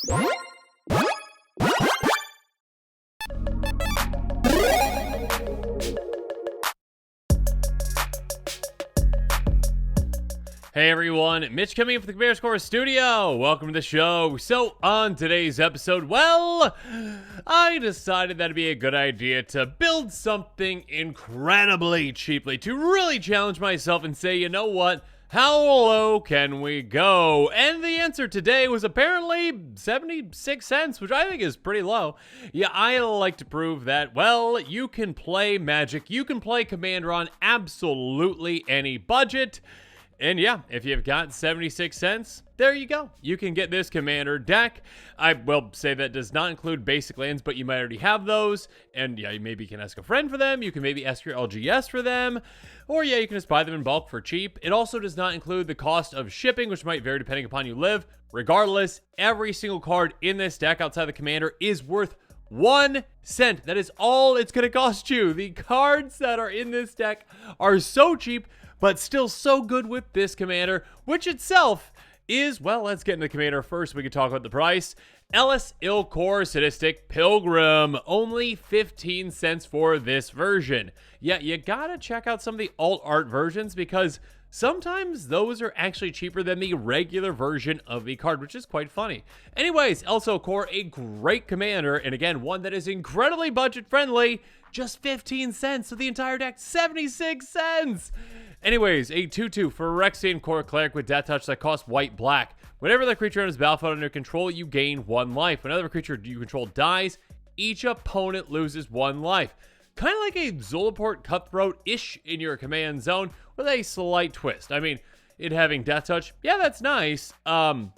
Hey everyone, Mitch coming in from the il-Kor studio. Welcome to the show. So on today's episode, well, I decided that'd be a good idea to build something incredibly cheaply to really challenge myself and say, you know what? How low can we go? And the answer today was apparently 76 cents, which I think is pretty low. Yeah, I like to prove that, well, you can play Magic, you can play Commander on absolutely any budget. And yeah, if you've got 76 cents, there you go. You can get this Commander deck. I will say that does not include basic lands, but you might already have those. And yeah, you maybe can ask a friend for them. You can maybe ask your LGS for them. Or yeah, you can just buy them in bulk for cheap. It also does not include the cost of shipping, which might vary depending upon you live. Regardless, every single card in this deck outside the Commander is worth 1 cent. That is all it's going to cost you. The cards that are in this deck are so cheap, but still so good with this Commander, which itself is, well, let's get into the Commander first. We can talk about the price. il-Kor Sadistic Pilgrim, only 15 cents for this version. Yeah, you gotta check out some of the alt art versions because sometimes those are actually cheaper than the regular version of the card, which is quite funny. Anyways, il-Kor, a great Commander, and again, one that is incredibly budget friendly. Just 15 cents, so the entire deck, 76 cents. Anyways, a 2/2 for Phyrexian Core Cleric with Death Touch that costs white-black. Whenever the creature enters battlefield under control, you gain 1 life. Whenever a creature you control dies, each opponent loses 1 life. Kind of like a Zulaport Cutthroat-ish in your command zone with a slight twist. I mean, it having Death Touch, yeah, that's nice. The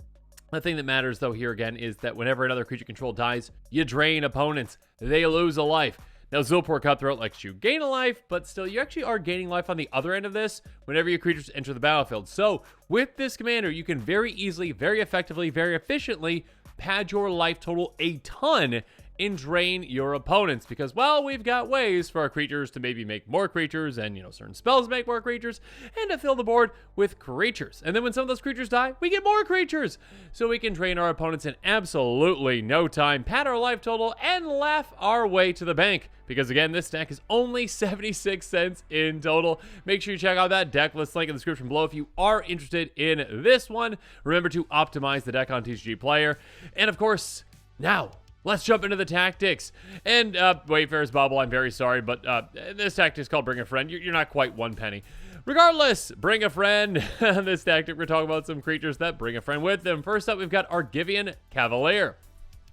thing that matters, though, here again, is that whenever another creature control dies, you drain opponents. They lose a life. Now, Zulaport Cutthroat lets you gain a life, but still, you actually are gaining life on the other end of this whenever your creatures enter the battlefield. So, with this Commander, you can very easily, very effectively, very efficiently pad your life total a ton and drain your opponents because, well, we've got ways for our creatures to maybe make more creatures and, you know, certain spells make more creatures and to fill the board with creatures. And then when some of those creatures die, we get more creatures. So we can drain our opponents in absolutely no time, pad our life total, and laugh our way to the bank. Because again, this deck is only 76 cents in total. Make sure you check out that deck list link in the description below if you are interested in this one. Remember to optimize the deck on TCG Player. And of course, now, let's jump into the tactics. And Wayfarer's Bubble, I'm very sorry, but this tactic is called Bring a Friend. You're not quite 1 penny. Regardless, bring a friend. This tactic, we're talking about some creatures that bring a friend with them. First up, we've got Argivian Cavalier,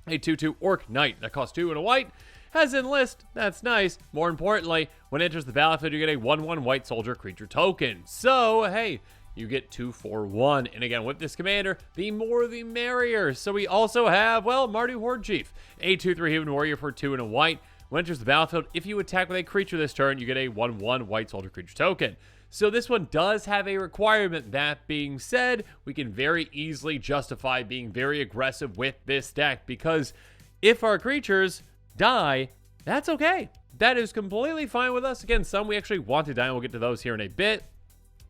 a 2/2 Orc Knight that costs 2 and a white. Has Enlist, that's nice. More importantly, when it enters the battlefield, you get a 1/1 white soldier creature token. So, hey, you get 2 for 1. And again, with this Commander, the more the merrier. So we also have, well, Mardu Horde Chief, a 2/3 human warrior for 2 and a white. When it enters the battlefield, if you attack with a creature this turn, you get a 1/1 white soldier creature token. So this one does have a requirement. That being said, we can very easily justify being very aggressive with this deck because if our creatures die, that's okay. That is completely fine with us. Again, some we actually want to die, and we'll get to those here in a bit.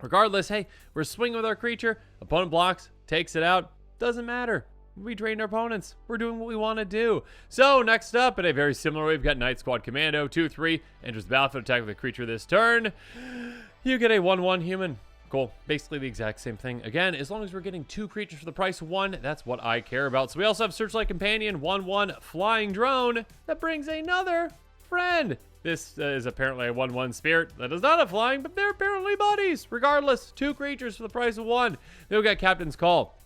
Regardless, hey, we're swinging with our creature. Opponent blocks, takes it out. Doesn't matter. We drain our opponents. We're doing what we want to do. So next up, in a very similar way, we've got Night Squad Commando, 2/3, enters the battlefield, attack with a creature this turn. You get a 1/1 human. Cool. Basically the exact same thing. Again, as long as we're getting 2 creatures for the price of 1, that's what I care about. So we also have Searchlight Companion, 1/1 flying drone that brings another friend. This is apparently a 1/1 spirit that is not a flying, but they're apparently buddies. Regardless, 2 creatures for the price of 1. Then we got Captain's Call.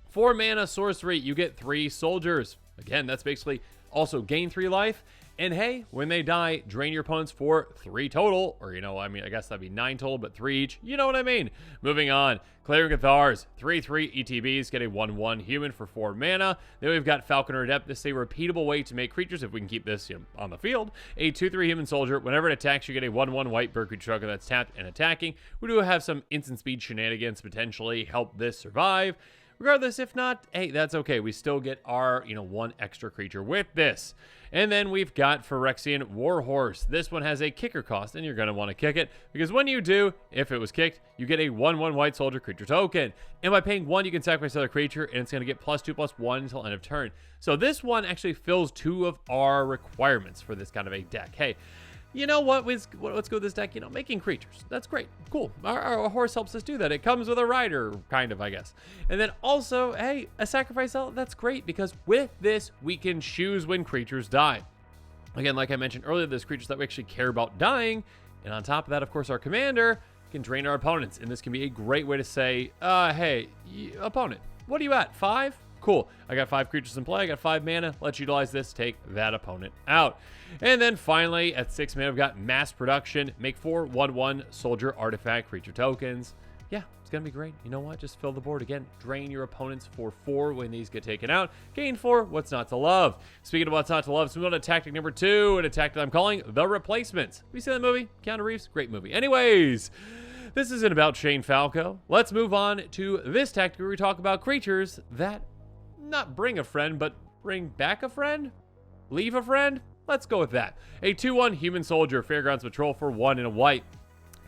4 mana sorcery, you get 3 soldiers. Again, that's basically also gain 3 life. And hey, when they die, drain your opponents for 3 total. Or, you know, I mean, I guess that'd be 9 total, but 3 each. You know what I mean. Moving on. Cleric Cathars, 3/3 ETBs, get a 1/1 human for 4 mana. Then we've got Falconer Adept. This is a repeatable way to make creatures, if we can keep this, you know, on the field. A 2/3 human soldier. Whenever it attacks, you get a 1/1 white bird creature token that's tapped and attacking. We do have some instant speed shenanigans potentially help this survive. Regardless, if not, hey, that's okay. We still get our, one extra creature with this. And then we've got Phyrexian Warhorse. This one has a kicker cost, and you're going to want to kick it, because when you do, if it was kicked, you get a 1/1 white soldier creature token. And by paying 1, you can sacrifice another creature, and it's going to get +2/+1 until end of turn. So this one actually fills 2 of our requirements for this kind of a deck. Hey, you know what? Let's go with this deck. Making creatures. That's great. Cool. Our horse helps us do that. It comes with a rider, kind of, I guess. And then also, hey, a sacrifice element. That's great, because with this, we can choose when creatures die. Again, like I mentioned earlier, there's creatures that we actually care about dying. And on top of that, of course, our commander can drain our opponents. And this can be a great way to say, hey, opponent, what are you at? 5? Cool. I got 5 creatures in play. I got 5 mana. Let's utilize this. Take that opponent out. And then finally, at 6 mana, we've got Mass Production. Make 4 1/1 soldier artifact creature tokens. Yeah, it's going to be great. You know what? Just fill the board again. Drain your opponents for 4 when these get taken out. Gain 4. What's not to love? Speaking of what's not to love, so we go to tactic number 2, an attack that I'm calling The Replacements. Have you seen that movie? Keanu Reeves? Great movie. Anyways, this isn't about Shane Falco. Let's move on to this tactic where we talk about creatures that not bring a friend, but bring back a friend? Leave a friend? Let's go with that. A 2/1 human soldier, Fairgrounds Patrol for 1 and a white.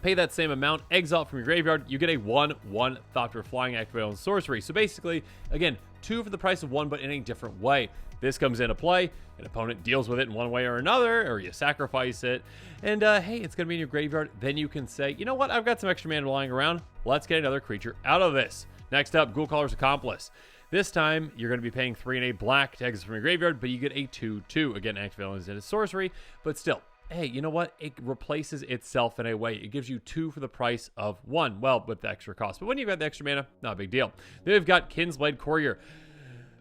Pay that same amount, exile from your graveyard, you get a 1/1 Thopter Flying activated on sorcery. So basically, again, 2 for the price of 1, but in a different way. This comes into play, an opponent deals with it in one way or another, or you sacrifice it, and hey, it's going to be in your graveyard. Then you can say, you know what, I've got some extra mana lying around, let's get another creature out of this. Next up, Ghoulcaller's Accomplice. This time, you're going to be paying 3 and a black to exit from your graveyard, but you get a 2/2. Again, activated as a sorcery, but still, hey, you know what? It replaces itself in a way. It gives you 2 for the price of 1. Well, with the extra cost. But when you've got the extra mana, not a big deal. Then we've got Kinsblade Courier.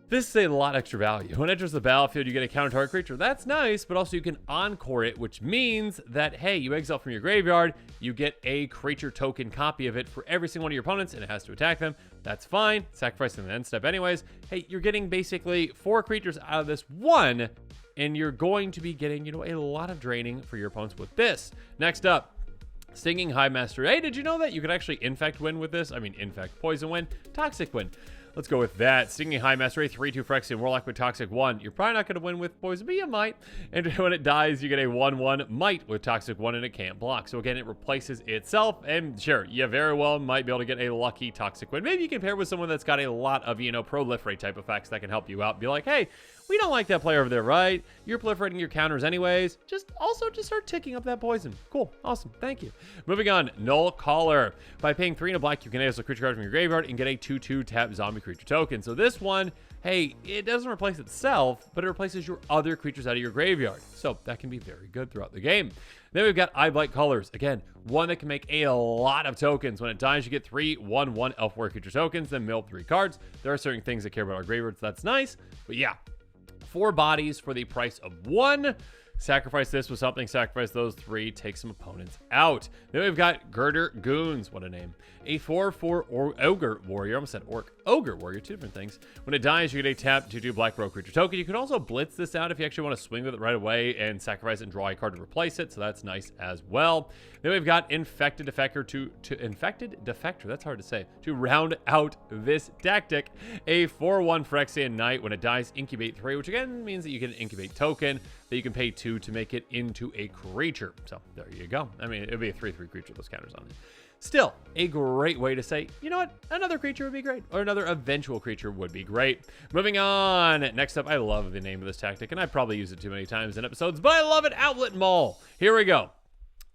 This is a lot extra value. When it enters the battlefield, you get a counter target creature. That's nice, but also you can encore it, which means that, hey, you exile from your graveyard, you get a creature token copy of it for every single one of your opponents, and it has to attack them. That's fine. Sacrificing the end step anyways. Hey, you're getting basically 4 creatures out of this 1, and you're going to be getting, a lot of draining for your opponents with this. Next up, Stinging High Master. Hey, did you know that you could actually Infect win with this? I mean, Infect, Poison win, Toxic win. Let's go with that. Stinging High Master, a 3/2 Phyrexian Warlock with Toxic 1. You're probably not going to win with Poison, but you might. And when it dies, you get a 1/1 Might with Toxic 1, and it can't block. So again, it replaces itself. And sure, you very well might be able to get a lucky Toxic win. Maybe you can pair with someone that's got a lot of, proliferate type effects that can help you out. Be like, hey, we don't like that player over there, right? You're proliferating your counters anyways. Just start ticking up that poison. Cool. Awesome. Thank you. Moving on, Null Caller. By paying 3 and a black, you can exile a creature card from your graveyard and get a 2/2 tap zombie creature token. So this one, hey, it doesn't replace itself, but it replaces your other creatures out of your graveyard. So that can be very good throughout the game. Then we've got Eyeblight Colors. Again, one that can make a lot of tokens. When it dies, you get 3 1/1 Elf Warrior creature tokens, then mill 3 cards. There are certain things that care about our graveyards. That's nice. But yeah, 4 bodies for the price of 1. Sacrifice this with something, sacrifice those 3, take some opponents out. Then we've got Girder Goons, what a name. A 4/4 Ogre Warrior, I almost said Orc. Ogre Warrior, 2 different things. When it dies, you get a tap to do Black Rogue creature token. You can also blitz this out if you actually want to swing with it right away and sacrifice it and draw a card to replace it, so that's nice as well. Then we've got Infected Defector Infected Defector, that's hard to say, to round out this tactic. A 4/1 Phyrexian Knight. When it dies, incubate 3, which again means that you get an incubate token that you can pay 2 to make it into a creature. So there you go. I mean, it would be a 3/3 creature with those counters on it. Still, a great way to say, you know what, another creature would be great, or another eventual creature would be great. Moving on. Next up, I love the name of this tactic, and I probably use it too many times in episodes, but I love it, Outlet Maul. Here we go.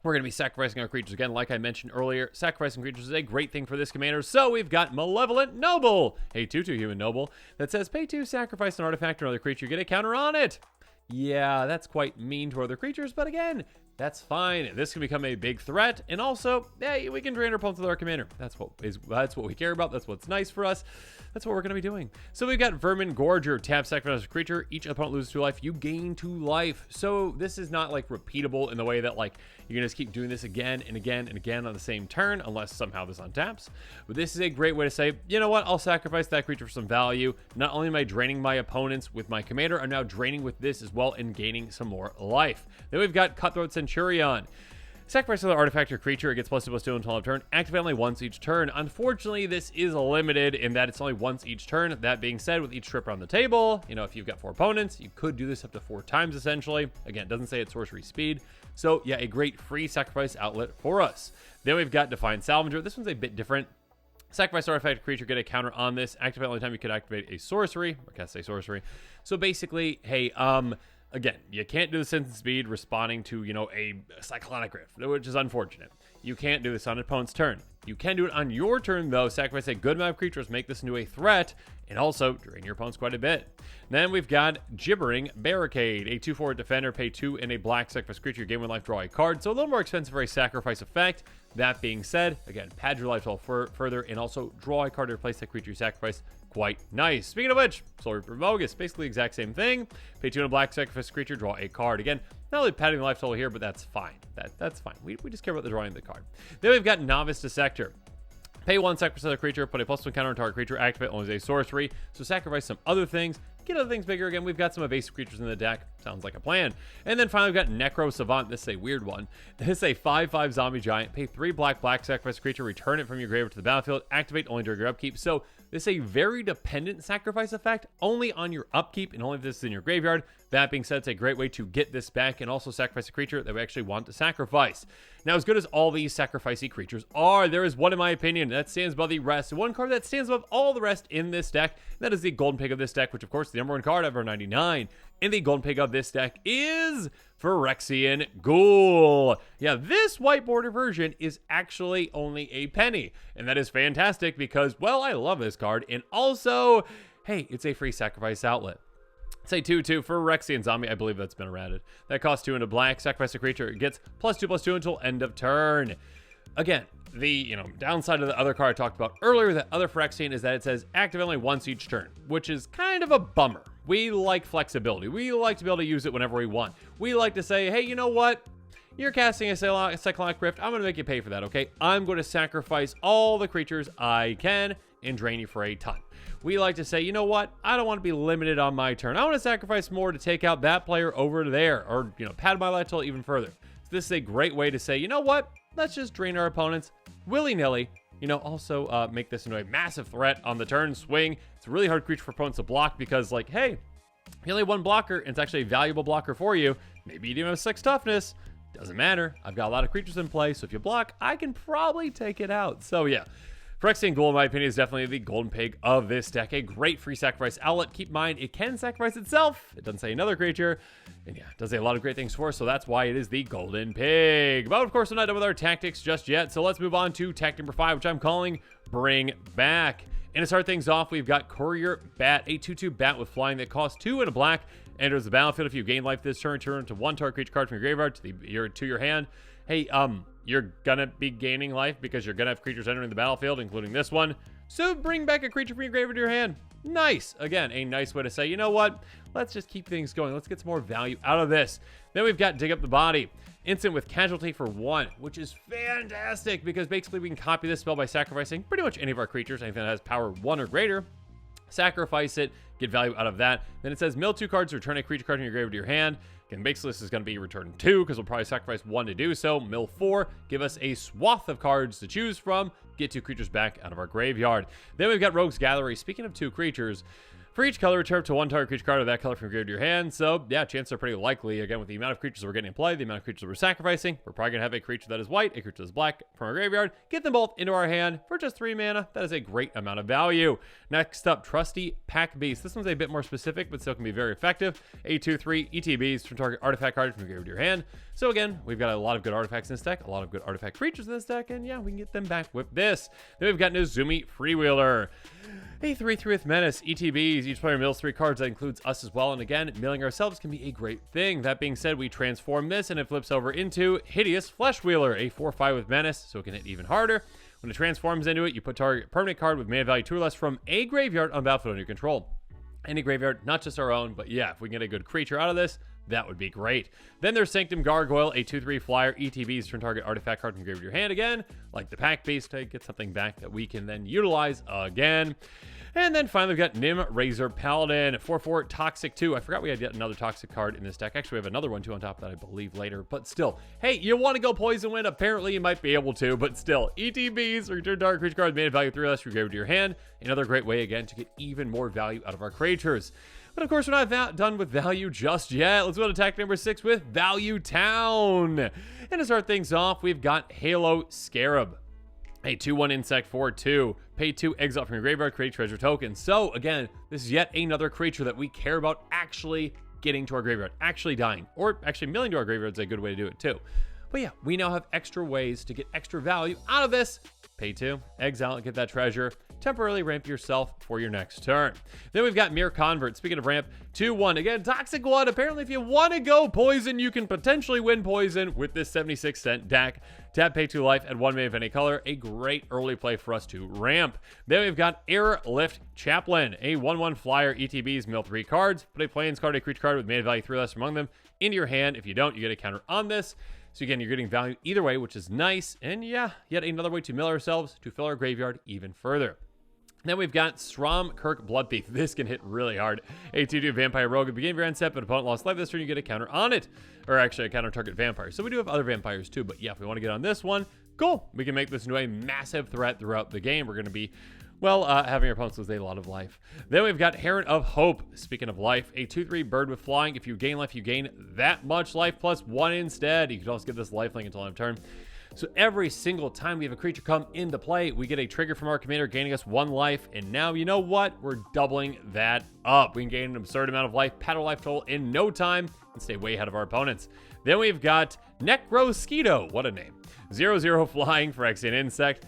We're going to be sacrificing our creatures again. Like I mentioned earlier, sacrificing creatures is a great thing for this commander. So we've got Malevolent Noble, a 2/2 human noble that says pay 2, sacrifice an artifact or another creature, get a counter on it. Yeah, that's quite mean to other creatures, but again, that's fine. This can become a big threat, and also, hey, we can drain our opponents with our commander. That's what we care about. That's what's nice for us. That's what we're going to be doing. So we've got Vermin Gorger. Tap, sacrifice a creature. Each opponent loses 2 life. You gain 2 life. So this is not like repeatable in the way that like you're going to just keep doing this again and again and again on the same turn, unless somehow this untaps. But this is a great way to say, you know what? I'll sacrifice that creature for some value. Not only am I draining my opponents with my commander, I'm now draining with this as well and gaining some more life. Then we've got Cutthroat Centurion. Sacrifice another artifact or creature. It gets +2/+2 until end of turn. Activate only once each turn. Unfortunately, this is limited in that it's only once each turn. That being said, with each trip around the table, if you've got 4 opponents, you could do this up to 4 times essentially. Again, it doesn't say it's sorcery speed. So yeah, a great free sacrifice outlet for us. Then we've got Defiant Salvager. This one's a bit different. Sacrifice artifact creature, get a counter on this. Activate only time you could activate a sorcery, or cast a sorcery. So basically, hey, again, you can't do this instant speed responding to, a Cyclonic Rift, which is unfortunate. You can't do this on an opponent's turn. You can do it on your turn, though. Sacrifice a good amount of creatures, make this into a threat, and also drain your opponents quite a bit. Then we've got Gibbering Barricade, a 2/4 defender, pay 2 and a black, sacrifice creature, gain 1 life, draw a card. So a little more expensive for a sacrifice effect. That being said, again, pad your life total further, and also draw a card to replace that creature you sacrifice. Quite nice. Speaking of which, Solar Reaper Bogus, basically the exact same thing. Pay 2 and a black, sacrifice creature, draw a card. Again, not really padding the life total here, but that's fine. That's fine. We just care about the drawing of the card. Then we've got Novice Dissector. Pay 1, sacrifice another creature, put a +1 counter on target creature, activate only as a sorcery. So sacrifice some other things, get other things bigger. Again, we've got some evasive creatures in the deck. Sounds like a plan. And then finally, we've got Necro Savant. This is a weird one. This is a 5/5 zombie giant. Pay 3 black, sacrifice creature, return it from your graveyard to the battlefield, activate only during your upkeep. So this is a very dependent sacrifice effect, only on your upkeep, and only if this is in your graveyard. That being said, it's a great way to get this back and also sacrifice a creature that we actually want to sacrifice. Now, as good as all these sacrificey creatures are, there is one, in my opinion, that stands above the rest. One card that stands above all the rest in this deck, and that is the Golden Pig of this deck, which, of course, is the #1 card ever 99. And the Golden Pig of this deck is Phyrexian Ghoul. Yeah, this white border version is actually only a penny. And that is fantastic because, well, I love this card. And also, hey, it's a free sacrifice outlet. Say 2/2 for Phyrexian Zombie. I believe that's been errated. That costs 2 and a black. Sacrifice a creature. It gets +2/+2 until end of turn. Again, the downside of the other card I talked about earlier, the other Phyrexian, is that it says activate only once each turn, which is kind of a bummer. We like flexibility. We like to be able to use it whenever we want. We like to say, hey, you know what? You're casting a Cyclonic Rift. I'm going to make you pay for that, okay? I'm going to sacrifice all the creatures I can and drain you for a ton. We like to say, you know what? I don't want to be limited on my turn. I want to sacrifice more to take out that player over there, or, pad my life total even further. So this is a great way to say, you know what? Let's just drain our opponents willy-nilly. Also make this into a massive threat on the turn swing. It's a really hard creature for opponents to block because, like, hey, you only have 1 blocker, and it's actually a valuable blocker for you. Maybe you do have 6 toughness. Doesn't matter. I've got a lot of creatures in play, so if you block, I can probably take it out. So yeah, Phyrexian Ghoul, in my opinion, is definitely the Golden Pig of this deck. A great free sacrifice outlet. Keep in mind, it can sacrifice itself. It doesn't say another creature. And yeah, it does a lot of great things for us, so that's why it is the Golden Pig. But of course, we're not done with our tactics just yet, so let's move on to tactic number 5, which I'm calling Bring Back. And to start things off, we've got Courier Bat, a 2/2 bat with flying that costs 2 and a black. Enters the battlefield. If you gain life this turn, turn into 1 target creature card from your graveyard to your hand. Hey, you're gonna be gaining life because you're gonna have creatures entering the battlefield, including this one. So bring back a creature from your graveyard to your hand. Nice. Again, a nice way to say, you know what? Let's just keep things going. Let's get some more value out of this. Then we've got Dig Up the Body. Instant with Casualty for 1, which is fantastic because basically we can copy this spell by sacrificing pretty much any of our creatures, anything that has power 1 or greater. Sacrifice it, get value out of that. Then it says mill 2 cards, return a creature card from your graveyard to your hand. Again, basically this is going to be return 2 because we'll probably sacrifice 1 to do so. Mill 4, give us a swath of cards to choose from. Get 2 creatures back out of our graveyard. Then we've got Rogue's Gallery. Speaking of 2 creatures, for each color, return to 1 target creature card of that color from your graveyard to your hand. So, yeah, chances are pretty likely. Again, with the amount of creatures we're getting in play, the amount of creatures we're sacrificing, we're probably going to have a creature that is white, a creature that is black from our graveyard. Get them both into our hand for just 3 mana. That is a great amount of value. Next up, Trusty Pack Beast. This one's a bit more specific, but still can be very effective. A 2/3 ETBs from target artifact card from your graveyard to your hand. So again, we've got a lot of good artifacts in this deck, a lot of good artifact creatures in this deck, and yeah, we can get them back with this. Then we've got Nezumi Freewheeler. A 3/3 with Menace, ETBs, each player mills 3 cards, that includes us as well, and again, milling ourselves can be a great thing. That being said, we transform this, and it flips over into Hideous Flesh Wheeler, a 4/5 with Menace, so it can hit even harder. When it transforms into it, you put target permanent card with mana value 2 or less from a graveyard on battlefield under your control. Any graveyard, not just our own, but yeah, if we can get a good creature out of this, that would be great. Then there's Sanctum Gargoyle, a 2/3 flyer, ETBs, turn target artifact card from graveyard to your hand again. Like the Pack Beast, to get something back that we can then utilize again. And then finally, we've got Nim Razor Paladin, 4/4 Toxic 2. I forgot we had yet another Toxic card in this deck. Actually, we have another one too on top of that, I believe, later. But still, hey, you want to go Poison Wind? Apparently, you might be able to. But still, ETBs, return target creature cards made of value 3 less from your graveyard to your hand. Another great way, again, to get even more value out of our creatures. But of course, we're not done with value just yet. Let's go to attack number 6 with Value Town. And to start things off, we've got Halo Scarab. A 2/1 insect 4/2. Pay 2, exile from your graveyard, create treasure token. So again, this is yet another creature that we care about actually getting to our graveyard, actually dying, or actually milling to our graveyard is a good way to do it too. But yeah, we now have extra ways to get extra value out of this. Pay 2, exile, get that treasure. Temporarily ramp yourself for your next turn. Then we've got Mere Convert. Speaking of ramp, 2/1. Again, Toxic 1. Apparently, if you want to go poison, you can potentially win poison with this 76-cent deck. Tap, pay 2 life, add 1 mana of any color. A great early play for us to ramp. Then we've got Airlift Chaplain. A 1/1 flyer. ETBs, mill 3 cards. Put a Plains card, a creature card with mana value 3 less among them into your hand. If you don't, you get a counter on this. So again, you're getting value either way, which is nice. And yeah, yet another way to mill ourselves to fill our graveyard even further. Then we've got Stromkirk Bloodthief. This can hit really hard. A 2/2 Vampire Rogue. At the beginning of your end step, but opponent lost life this turn, you get a counter on it. Or actually, a counter target vampire. So we do have other vampires too, but yeah, if we want to get on this one, cool. We can make this into a massive threat throughout the game. We're going to be, well, having our opponents lose a lot of life. Then we've got Heron of Hope. Speaking of life, a 2/3 bird with flying. If you gain life, you gain that much life plus 1 instead. You can also get this lifelink until end of turn. So every single time we have a creature come into play, we get a trigger from our commander gaining us 1 life. And now, you know what? We're doubling that up. We can gain an absurd amount of life, pad our life total in no time, and stay way ahead of our opponents. Then we've got Necrosquito. What a name. 0/0 flying for Phyrexian Insect.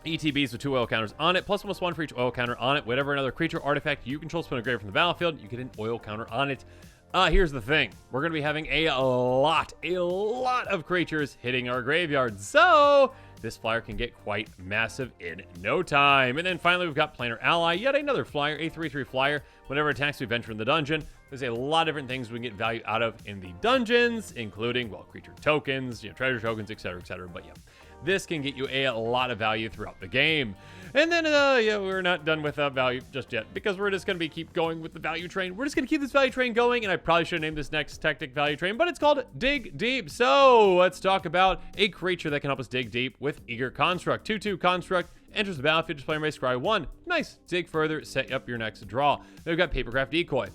ETBs with 2 oil counters on it, plus +1 for each oil counter on it. Whatever another creature artifact you control spin a grave from the battlefield, you get an oil counter on it. Here's the thing. We're going to be having a lot of creatures hitting our graveyard. So this flyer can get quite massive in no time. And then finally, we've got Planar Ally, yet another flyer, a 3/3 flyer. Whenever attacks, we venture in the dungeon. There's a lot of different things we can get value out of in the dungeons, including, well, creature tokens, treasure tokens, etc., etc. But yeah, this can get you a lot of value throughout the game. And then, yeah, we're not done with value just yet, because we're just going to keep going with the value train. We're just going to keep this value train going, and I probably should name this next tactic value train, but it's called Dig Deep. So let's talk about a creature that can help us dig deep with Eager Construct. 2/2 Construct. Enters the battlefield, display and race, scry 1. Nice. Dig further, set up your next draw. Then we've got Papercraft Decoy.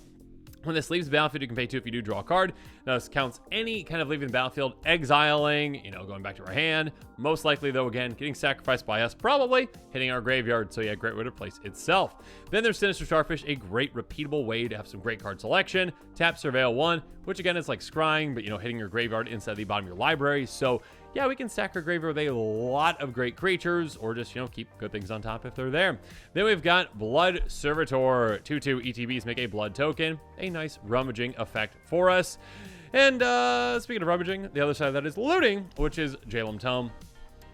When this leaves the battlefield, you can pay 2 if you do draw a card. Now, this counts any kind of leaving the battlefield, exiling, going back to our hand. Most likely, though, again, getting sacrificed by us, probably hitting our graveyard. So, yeah, great way to place itself. Then there's Sinister Starfish, a great repeatable way to have some great card selection. Tap Surveil 1, which again is like scrying, but, hitting your graveyard inside the bottom of your library. So, yeah, we can stack our graveyard with a lot of great creatures, or just, keep good things on top if they're there. Then we've got Blood Servitor. 2/2 ETBs make a blood token. A nice rummaging effect for us. And speaking of rummaging, the other side of that is looting, which is Jalem Tome.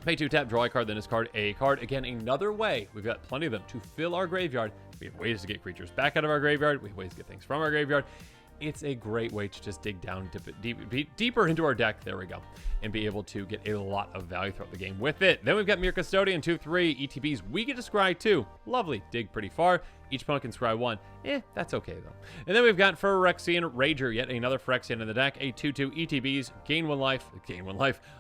Pay 2, tap, draw a card, then discard a card. Again, another way, we've got plenty of them to fill our graveyard. We have ways to get creatures back out of our graveyard. We have ways to get things from our graveyard. It's a great way to just dig down deeper into our deck. There we go. And be able to get a lot of value throughout the game with it. Then we've got Mere Custodian, 2/3 ETBs. We get to scry 2. Lovely. Dig pretty far. Each opponent can scry 1. That's okay, though. And then we've got Phyrexian Rager, yet another Phyrexian in the deck. A 2/2 ETBs. Gain 1 life.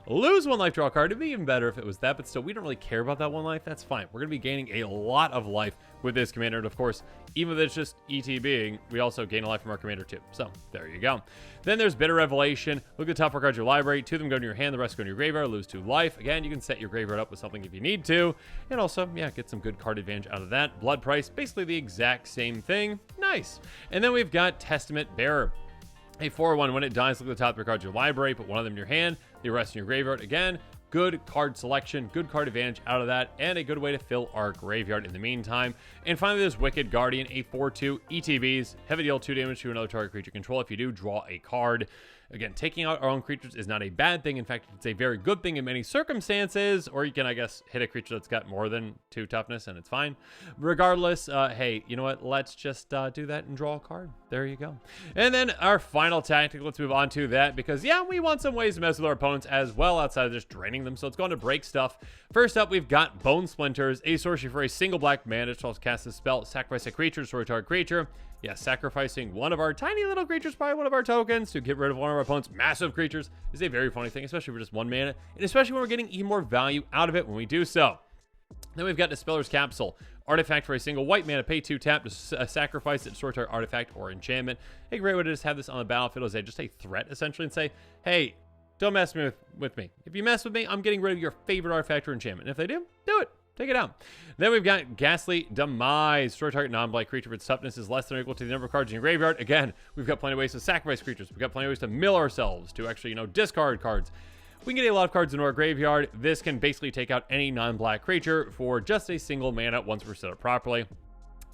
Lose 1 life, draw a card. It'd be even better if it was that, but still, we don't really care about that 1 life. That's fine. We're going to be gaining a lot of life with this commander. And of course, even if it's just ETBing, we also gain a life from our commander too. So there you go. Then there's Bitter Revelation. Look at the top 4 cards of your library. 2 of them go to your hand. The rest go to your graveyard. Lose 2 life. Again, you can set your graveyard up with something if you need to. And also, yeah, get some good card advantage out of that. Blood Price, basically the exact same thing. Nice. And then we've got Testament Bearer. A 4/1, when it dies, look at the top 3 cards of your library, put 1 of them in your hand, the rest in your graveyard. Again, good card selection, good card advantage out of that, and a good way to fill our graveyard in the meantime. And finally, there's Wicked Guardian, a 4/2 ETBs. Heavy deal 2 damage to another target creature control. If you do, draw a card. Again, taking out our own creatures is not a bad thing. In fact, it's a very good thing in many circumstances, or you can, I guess, hit a creature that's got more than 2 toughness and it's fine. Regardless, hey, you know what? Let's just do that and draw a card. There you go. And then our final tactic, let's move on to that because, yeah, we want some ways to mess with our opponents as well outside of just draining them. So let's go on to break stuff. First up, we've got Bone Splinters, a sorcery for a single black mana to cast this spell, sacrifice a creature, destroy a target creature. Yeah, sacrificing one of our tiny little creatures, probably one of our tokens, to get rid of one of our opponent's massive creatures is a very funny thing, especially for just 1 mana, and especially when we're getting even more value out of it when we do so. Then we've got Dispeller's Capsule. Artifact for a single white mana, pay 2 tap to sacrifice it, destroy target artifact or enchantment. A great way to just have this on the battlefield is just a threat, essentially, and say, hey, don't mess with me. If you mess with me, I'm getting rid of your favorite artifact or enchantment. And if they do, do it. Take it out. Then we've got Ghastly Demise. Destroy target non-blight creature if its toughness is less than or equal to the number of cards in your graveyard. Again, we've got plenty of ways to sacrifice creatures. We've got plenty of ways to mill ourselves, to actually, discard cards. We can get a lot of cards into our graveyard. This can basically take out any non-black creature for just a single mana once we're set up properly.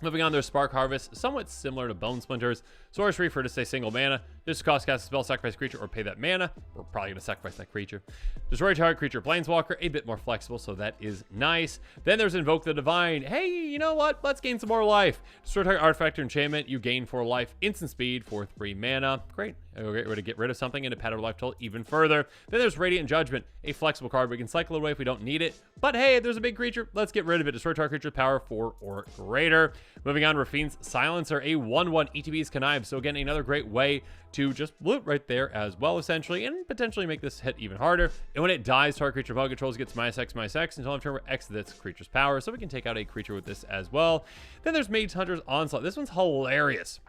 Moving on, there's Spark Harvest, somewhat similar to Bone Splinters. Sorcery for just a single mana. Just cost cast a spell, sacrifice creature, or pay that mana. We're probably going to sacrifice that creature. Destroy target creature, Planeswalker, a bit more flexible, so that is nice. Then there's Invoke the Divine. Hey, you know what? Let's gain some more life. Destroy target artifact or enchantment. You gain 4 life, instant speed for 3 mana. Great. A great way to get rid of something and to pad our life total even further. Then there's Radiant Judgment, a flexible card. We can cycle it away if we don't need it. But hey, there's a big creature. Let's get rid of it. Destroy target creature, power 4 or greater. Moving on, Rafine's Silencer, a 1/1 ETB's Connive. So again, another great way to just loot right there as well, essentially, and potentially make this hit even harder. And when it dies, target creature opponent controls gets -X/-X until after turn X this creature's power. So we can take out a creature with this as well. Then there's Mage Hunter's Onslaught. This one's hilarious.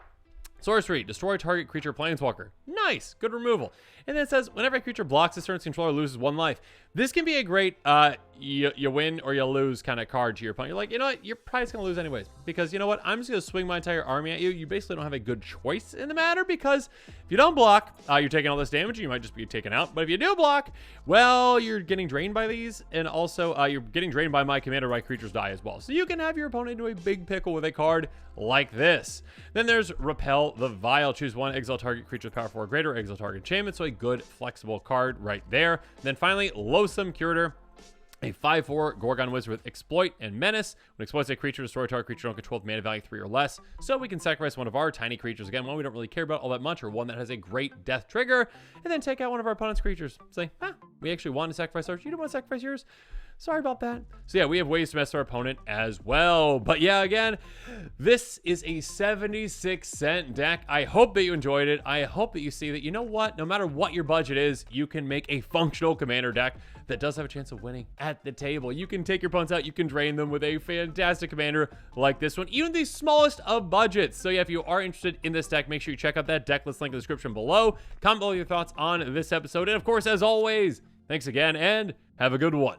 Sorcery, destroy target creature Planeswalker. Nice, good removal. And then it says, whenever a creature blocks this turn's controller loses 1 life. This can be a great, you win or you lose kind of card to your opponent. You're like, you know what, you're probably just going to lose anyways. Because you know what, I'm just going to swing my entire army at you. You basically don't have a good choice in the matter because if you don't block, you're taking all this damage. You might just be taken out. But if you do block, well, you're getting drained by these. And also, you're getting drained by my commander, my creatures die as well. So you can have your opponent into a big pickle with a card like this. Then there's Repel the Vile. Choose 1, exile target creature with power 4 or greater, exile target enchantment. So a good flexible card right there. And then finally, Loathsome Curator, a 5/4 Gorgon Wizard with Exploit and Menace. When exploits a creature, destroy a target creature don't control with mana value 3 or less. So we can sacrifice one of our tiny creatures, again, one we don't really care about all that much, or one that has a great death trigger, and then take out one of our opponent's creatures. Say, we actually want to sacrifice ours. You don't want to sacrifice yours? Sorry about that. So yeah, we have ways to mess our opponent as well. But yeah, again, this is a 76-cent deck. I hope that you enjoyed it. I hope that you see that, you know what, no matter what your budget is, you can make a functional commander deck that does have a chance of winning at the table. You can take your opponents out, you can drain them with a fantastic commander like this one, even the smallest of budgets. So yeah, if you are interested in this deck, make sure you check out that deck list link in the description below. Comment below your thoughts on this episode. And of course, as always, thanks again and have a good one.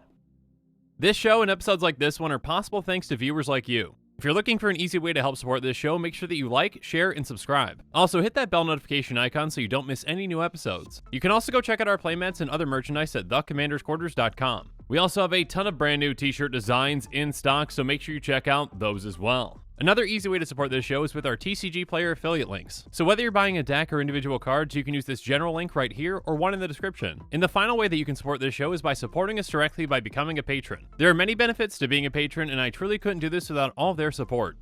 This show and episodes like this one are possible thanks to viewers like you. If you're looking for an easy way to help support this show, make sure that you like, share, and subscribe. Also, hit that bell notification icon so you don't miss any new episodes. You can also go check out our playmats and other merchandise at thecommandersquarters.com. We also have a ton of brand new t-shirt designs in stock, so make sure you check out those as well. Another easy way to support this show is with our TCG Player affiliate links. So whether you're buying a deck or individual cards, you can use this general link right here or one in the description. And the final way that you can support this show is by supporting us directly by becoming a patron. There are many benefits to being a patron, and I truly couldn't do this without all of their support.